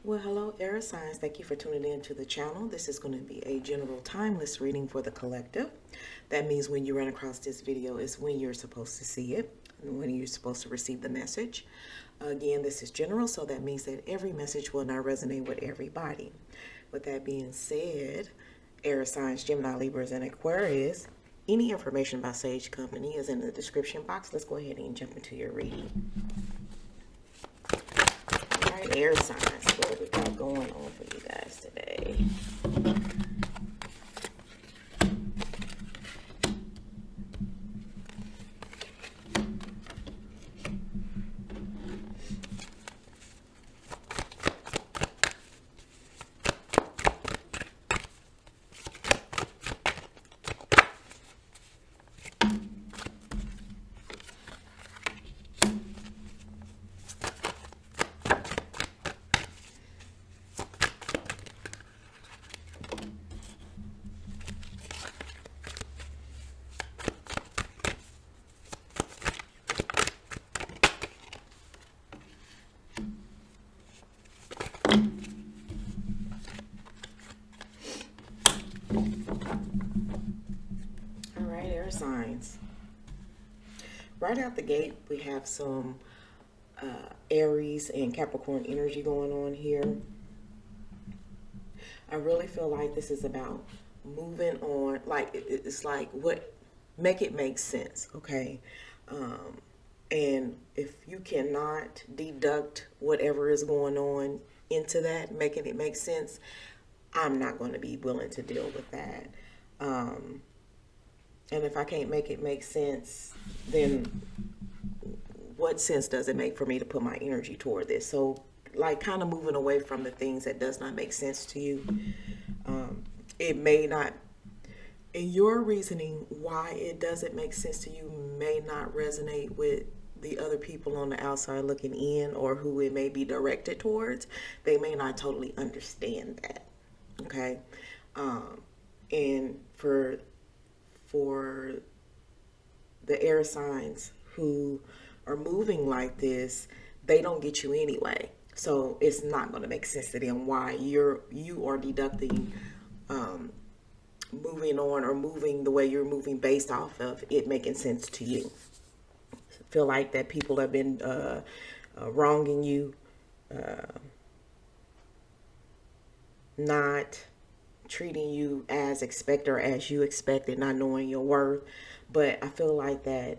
Well, hello, air signs. Thank you for tuning in to the channel. This is going to be a general timeless reading for the collective. That means when you run across this video is when you're supposed to see it and when you're supposed to receive the message. Again, this is general, so that means that every message will not resonate with everybody. With that being said, air signs, Gemini, Libras, and Aquarius, any information about Sage Company is in the description box. Let's go ahead and jump into your reading. Alright, air signs, what do we got going on for you guys today? Alright, air signs. Right out the gate, we have some Aries and Capricorn energy going on here. I really feel like this is about moving on. Like, it's like, make it make sense, okay? And if you cannot deduct whatever is going on into that, making it make sense, I'm not going to be willing to deal with that. And if I can't make it make sense, then what sense does it make for me to put my energy toward this? So, like, kind of moving away from the things that does not make sense to you. It may not, in your reasoning, why it doesn't make sense to you may not resonate with the other people on the outside looking in, or who it may be directed towards. They may not totally understand that. Okay. And for the air signs who are moving like this, they don't get you anyway. So it's not going to make sense to them why you are deducting, moving on or moving the way you're moving based off of it making sense to you. Feel like that people have been wronging you, not treating you as expected or as you expected, not knowing your worth. But I feel like that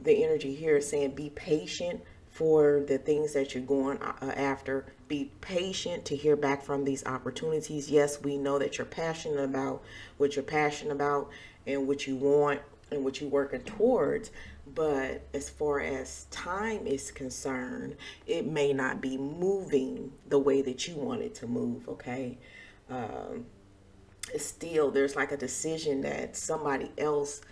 the energy here is saying be patient for the things that you're going after. Be patient to hear back from these opportunities. Yes, we know that you're passionate about what you're passionate about and what you want and what you're working towards. But as far as time is concerned, it may not be moving the way that you want it to move, okay? Still, there's like a decision that somebody else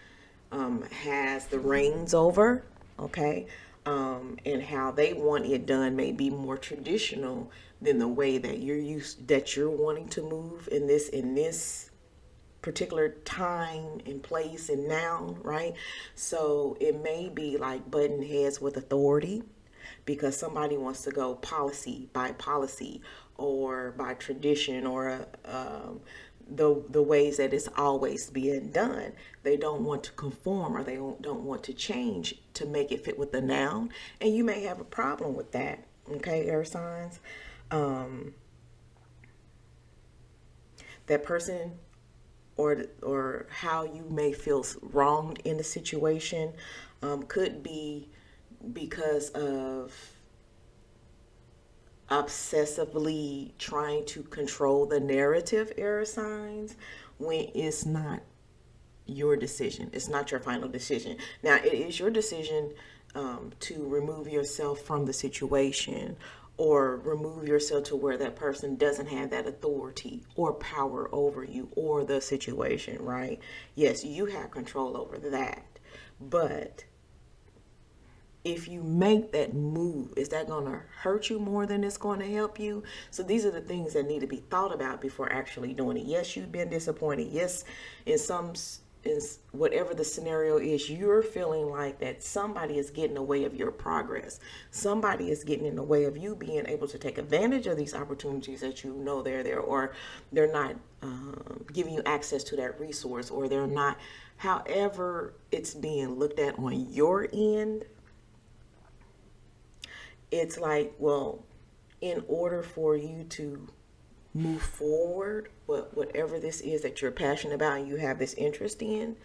has the reins over, okay? And how they want it done may be more traditional than the way that you're wanting to move in this particular time and place and now, right? So it may be like butting heads with authority because somebody wants to go policy by policy or by tradition or the ways that it's always being done. They don't want to conform, or they don't want to change to make it fit with the noun, and you may have a problem with that, okay, air signs. That person or how you may feel wronged in the situation could be because of obsessively trying to control the narrative, air signs, when it's not your decision. It's not your final decision. Now, it is your decision to remove yourself from the situation or remove yourself to where that person doesn't have that authority or power over you or the situation, right? Yes, you have control over that. But if you make that move, is that going to hurt you more than it's going to help you? So these are the things that need to be thought about before actually doing it. Yes, you've been disappointed. Yes, in some is whatever the scenario is, you're feeling like that somebody is getting in the way of your progress. Somebody is getting in the way of you being able to take advantage of these opportunities that you know they're there, or they're not giving you access to that resource, or they're not, however it's being looked at on your end. It's like, well, in order for you to move forward, whatever this is that you're passionate about and you have this interest in,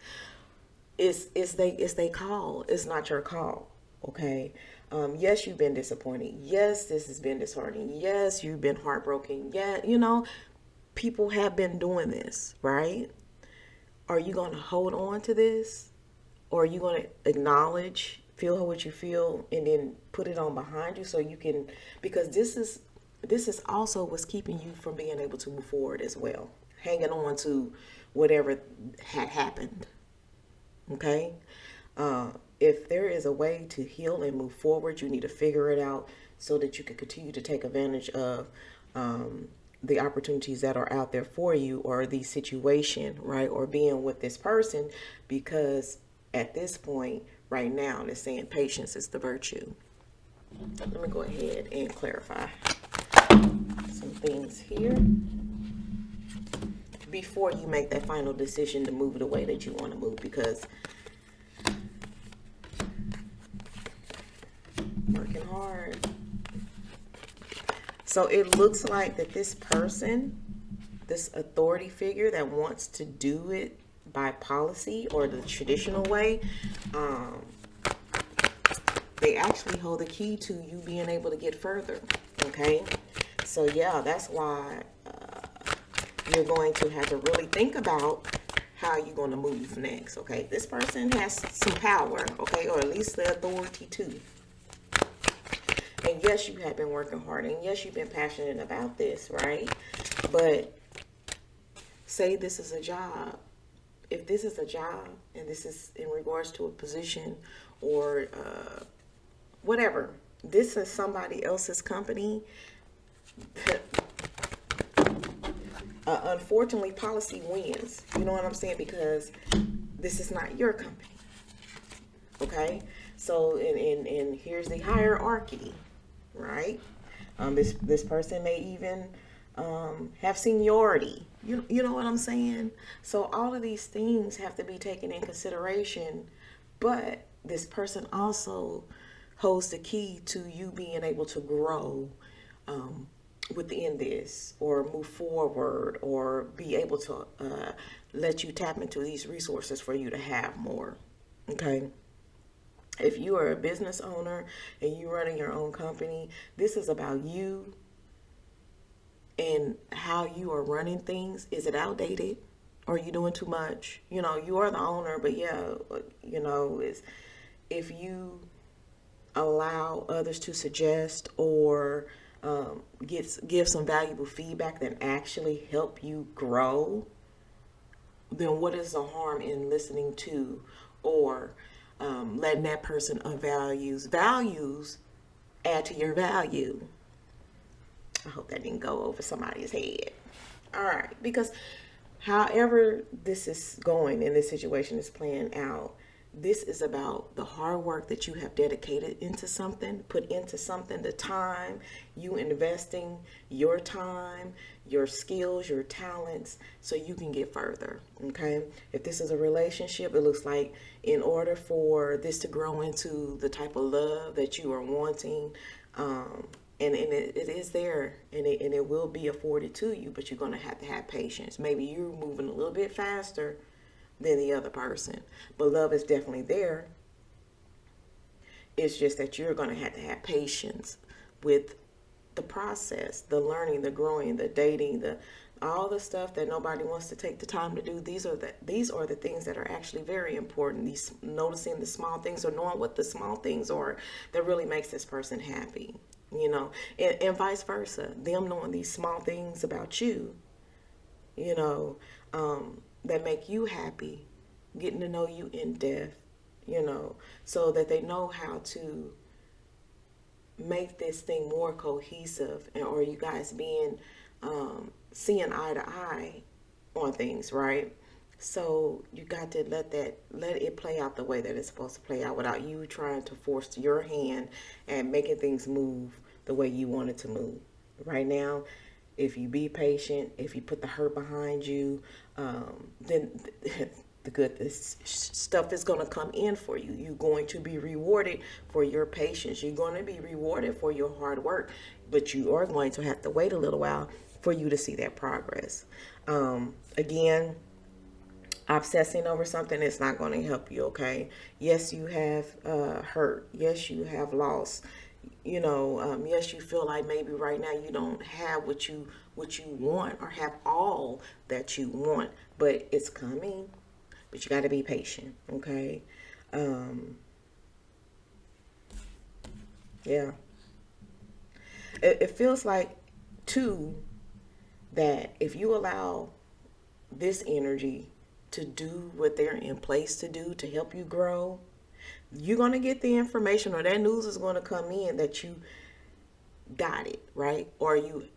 it's they call. It's not your call. Okay. Yes, you've been disappointed. Yes, this has been disheartening. Yes, you've been heartbroken. Yeah, people have been doing this, right? Are you going to hold on to this, or are you going to acknowledge, feel what you feel, and then put it on behind you so you can, because this is also what's keeping you from being able to move forward as well, hanging on to whatever had happened. Okay. If there is a way to heal and move forward, you need to figure it out so that you can continue to take advantage of the opportunities that are out there for you, or the situation, right? Or being with this person, because at this point right now, they're saying patience is the virtue. Let me go ahead and clarify some things here before you make that final decision to move the way that you want to move, because working hard. So it looks like that this person, this authority figure that wants to do it by policy or the traditional way, they actually hold the key to you being able to get further. Okay. So yeah, that's why you're going to have to really think about how you're going to move next. Okay. This person has some power, okay, or at least the authority too. And yes, you have been working hard, and yes, you've been passionate about this, right? But say this is a job. If this is a job, and this is in regards to a position or whatever, this is somebody else's company. Unfortunately, policy wins. You know what I'm saying? Because this is not your company. Okay? So, and here's the hierarchy, right? This person may even have seniority. You know what I'm saying? So all of these things have to be taken in consideration. But this person also holds the key to you being able to grow within this, or move forward, or be able to let you tap into these resources for you to have more. Okay. If you are a business owner and you're running your own company, this is about you and how you are running things. Is it outdated? Are you doing too much? You are the owner, but yeah, is if you allow others to suggest or give some valuable feedback that actually help you grow, then what is the harm in listening to, or letting that person of values add to your value? I hope that didn't go over somebody's head. All right, because however this is going and this situation is playing out, this is about the hard work that you have dedicated into something, put into something, the time, you investing your time, your skills, your talents, so you can get further, okay? If this is a relationship, it looks like in order for this to grow into the type of love that you are wanting, and it is there, and it will be afforded to you, but you're going to have patience. Maybe you're moving a little bit faster than the other person, but love is definitely there. It's just that you're going to have patience with the process, the learning, the growing, the dating, all the stuff that nobody wants to take the time to do. These are the things that are actually very important. These noticing the small things, or knowing what the small things are that really makes this person happy, and vice versa. Them knowing these small things about you, that make you happy, getting to know you in depth, so that they know how to make this thing more cohesive, or you guys being seeing eye to eye on things, right? So you got to let it play out the way that it's supposed to play out without you trying to force your hand and making things move the way you want it to move. Right now, if you be patient, if you put the hurt behind you, then the good stuff is going to come in for you. You're going to be rewarded for your patience. You're going to be rewarded for your hard work, but you are going to have to wait a little while for you to see that progress. Again, obsessing over something is not going to help you. Okay, yes, you have hurt, yes, you have lost, yes, you feel like maybe right now you don't have what you want or have all that you want, but it's coming. But you got to be patient. Okay. Yeah, it feels like too that if you allow this energy to do what they're in place to do to help you grow, you're going to get the information, or that news is going to come in that you got it, right? Or you,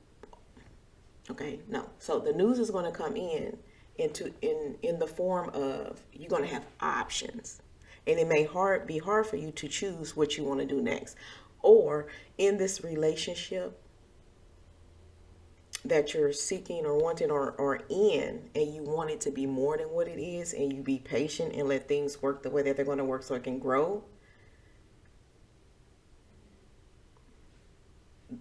okay, no. So the news is going to come in the form of, you're going to have options. And it may be hard for you to choose what you want to do next. Or in this relationship that you're seeking or wanting or in, and you want it to be more than what it is, and you be patient and let things work the way that they're going to work so it can grow.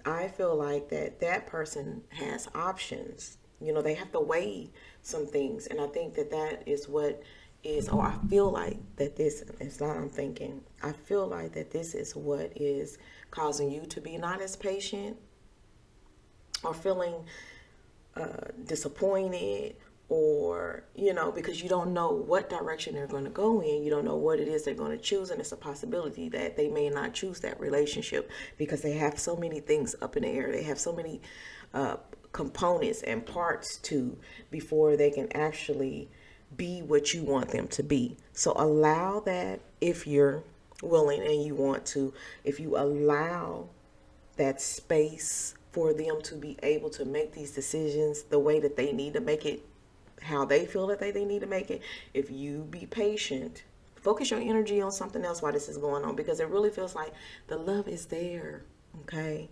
I feel like that person has options. They have to weigh some things. And I think that is what is, or I feel like that this, it's not I'm thinking, I feel like that this is what is causing you to be not as patient, or feeling disappointed, or because you don't know what direction they're going to go in. You don't know what it is they're going to choose, and it's a possibility that they may not choose that relationship because they have so many things up in the air. They have so many components and parts to before they can actually be what you want them to be. So allow that, if you're willing and you want to, if you allow that space for them to be able to make these decisions the way that they need to make it, how they feel that they need to make it. If you be patient, focus your energy on something else while this is going on, because it really feels like the love is there. Okay.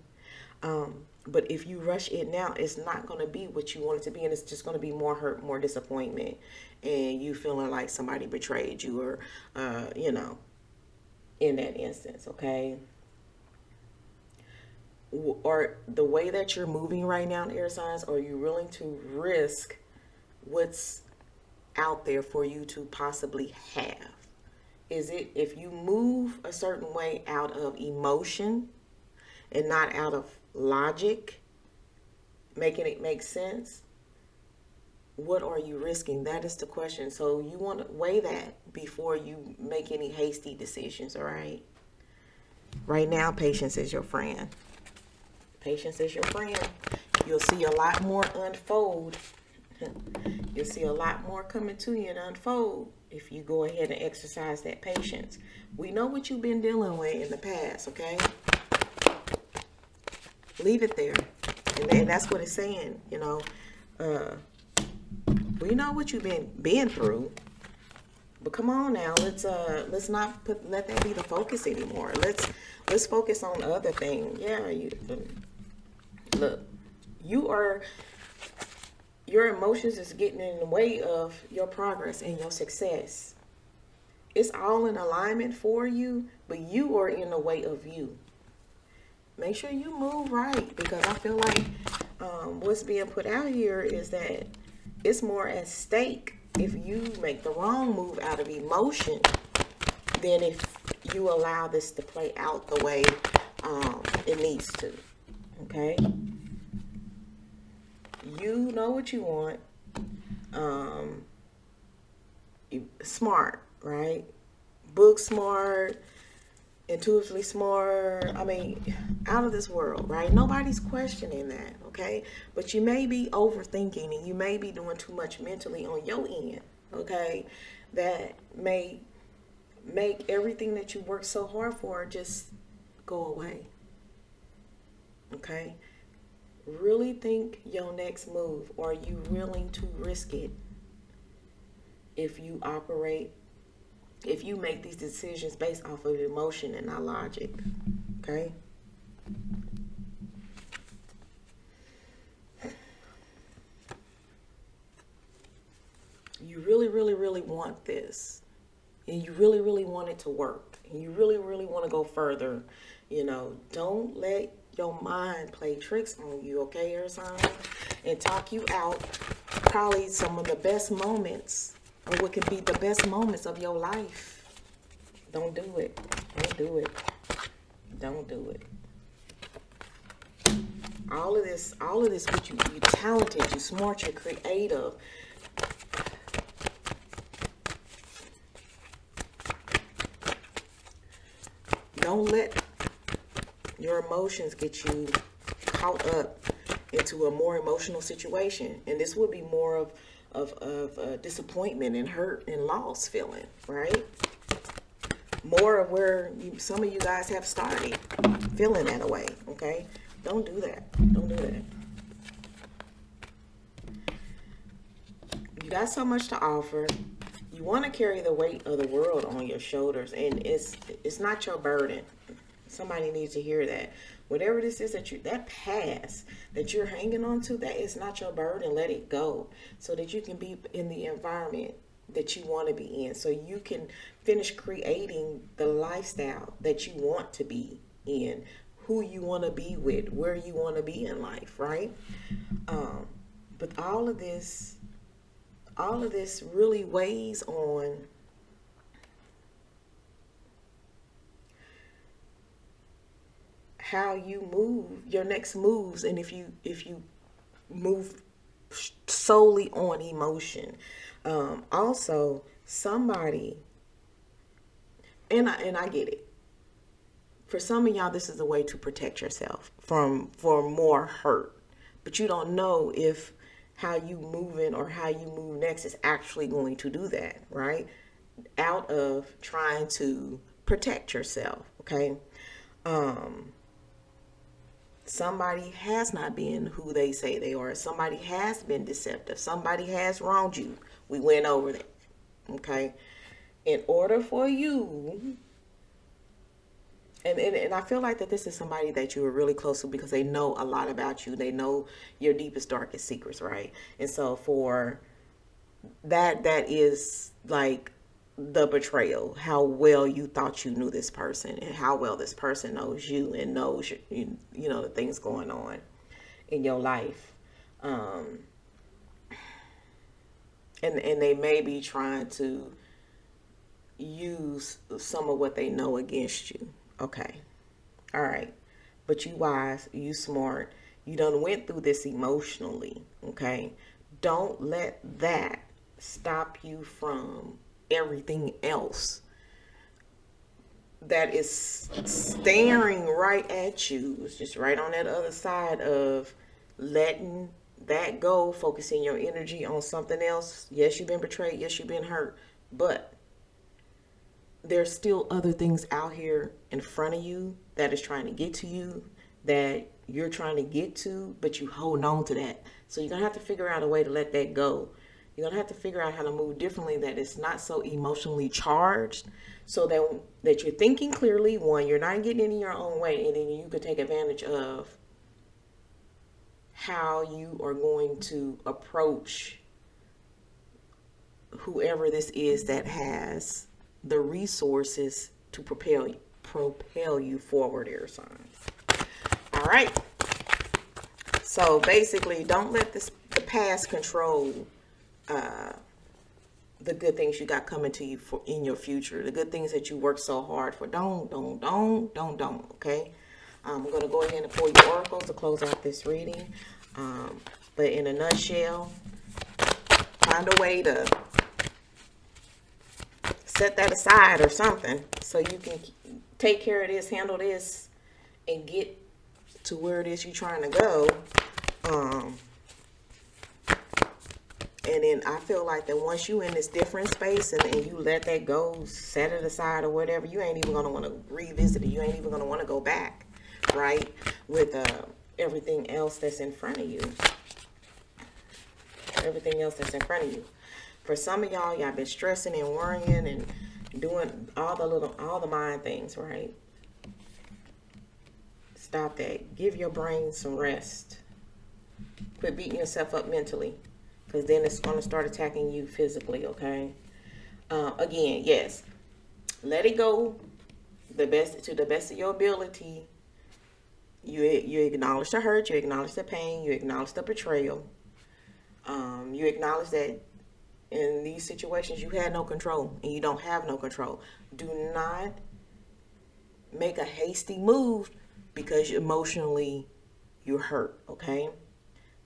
But if you rush it now, it's not going to be what you want it to be, and it's just going to be more hurt, more disappointment, and you feeling like somebody betrayed you, or in that instance. Okay. Or the way that you're moving right now, air signs, are you willing to risk what's out there for you to possibly have? Is it, if you move a certain way out of emotion and not out of logic, making it make sense, what are you risking? That is the question. So you want to weigh that before you make any hasty decisions. All right. Right now, patience is your friend. Patience is your friend. You'll see a lot more unfold. You'll see a lot more coming to you and unfold if you go ahead and exercise that patience. We know what you've been dealing with in the past, okay? Leave it there. And that's what it's saying, we know what you've been through. But come on now, let's not let that be the focus anymore. Let's focus on other things. Yeah, look, your emotions is getting in the way of your progress and your success. It's all in alignment for you, but you are in the way of you. Make sure you move right, because I feel like what's being put out here is that it's more at stake if you make the wrong move out of emotion than if you allow this to play out the way it needs to. Okay? You know what you want. Smart, right? Book smart, intuitively smart. I mean, out of this world, right? Nobody's questioning that, okay? But you may be overthinking, and you may be doing too much mentally on your end, okay? That may make everything that you worked so hard for just go away, okay? Really think your next move. Are you willing to risk it? if you operate, if you make these decisions based off of emotion and not logic. Okay? You really, really, really want this. And you really, really want it to work. And you really, really want to go further. You know, don't let your mind play tricks on you, okay, air sign? And talk you out probably some of the best moments, or what can be the best moments of your life. Don't do it. Don't do it. Don't do it. All of this, with you, you're talented, you're smart, you're creative. Don't let your emotions get you caught up into a more emotional situation. And this would be more of disappointment and hurt and loss feeling, right? More of where some of you guys have started feeling that way, okay? Don't do that. Don't do that. You got so much to offer. You want to carry the weight of the world on your shoulders, and it's not your burden. Somebody needs to hear that. Whatever this is that past that you're hanging on to, that is not your burden. Let it go so that you can be in the environment that you want to be in, so you can finish creating the lifestyle that you want to be in, who you want to be with, where you want to be in life, right? But all of this really weighs on how you move, your next moves, and if you move solely on emotion. Also, somebody, and I get it. For some of y'all, this is a way to protect yourself from more hurt, but you don't know if how you moving or how you move next is actually going to do that, right? Out of trying to protect yourself, okay? Somebody has not been who they say they are. Somebody has been deceptive. Somebody has wronged you. We went over that, okay? In order for you, and I feel like that this is somebody that you are really close to because they know a lot about you. They know your deepest, darkest secrets, right? And so for that is like the betrayal, how well you thought you knew this person and how well this person knows you and knows you know the things going on in your life. And they may be trying to use some of what they know against you. Okay. All right. But you wise, you smart, you done went through this emotionally. Okay. Don't let that stop you from everything else that is staring right at you. It's just right on that other side of letting that go, focusing your energy on something else. Yes, you've been betrayed. Yes, you've been hurt. But there's still other things out here in front of you that is trying to get to you, that you're trying to get to, but you hold on to that. So you're going to have to figure out a way to let that go. You're going to have to figure out how to move differently, that it's not so emotionally charged, so that you're thinking clearly. One, you're not getting in your own way, and then you could take advantage of how you are going to approach whoever this is that has the resources to propel you forward, air sign. All right. So basically, don't let the past control the good things you got coming to you in your future, the good things that you work so hard for. Don't. Okay. I'm going to go ahead and pull your oracle to close out this reading. But in a nutshell, find a way to set that aside or something so you can take care of this, handle this, and get to where it is you're trying to go. And then I feel like that once you in this different space and you let that go, set it aside or whatever, you ain't even going to want to revisit it. You ain't even going to want to go back, right, with everything else that's in front of you. Everything else that's in front of you. For some of y'all been stressing and worrying and doing all the mind things, right? Stop that. Give your brain some rest. Quit beating yourself up mentally, because then it's going to start attacking you physically, okay? Again, yes, let it go to the best of your ability. You acknowledge the hurt, you acknowledge the pain, you acknowledge the betrayal. You acknowledge that in these situations you had no control and you don't have no control. Do not make a hasty move because emotionally you're hurt, okay?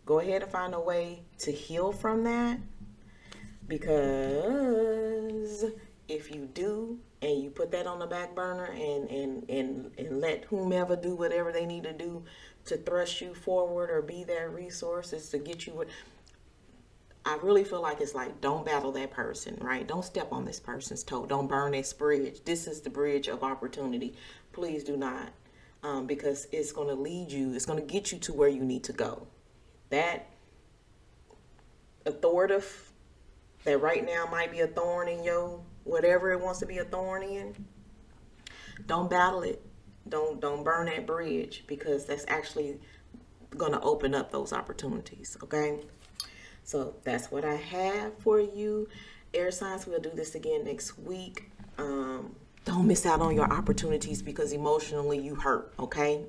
Go ahead and find a way to heal from that, because if you do and you put that on the back burner and let whomever do whatever they need to do to thrust you forward or be that resources to get you, I really feel like it's like, don't battle that person, right? Don't step on this person's toe. Don't burn this bridge. This is the bridge of opportunity. Please do not, because it's going to lead you, it's going to get you to where you need to go. That authoritative that right now might be a thorn in your whatever it wants to be a thorn in, don't battle it. Don't burn that bridge, because that's actually going to open up those opportunities, okay? So that's what I have for you, air signs. We'll do this again next week. Don't miss out on your opportunities because emotionally you hurt, okay?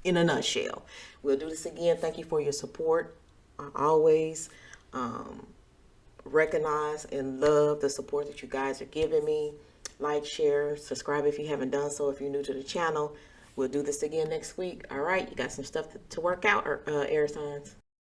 In a nutshell. We'll do this again. Thank you for your support. I always recognize and love the support that you guys are giving me. Like, share, subscribe if you haven't done so, if you're new to the channel. We'll do this again next week. All right, you got some stuff to work out, air signs.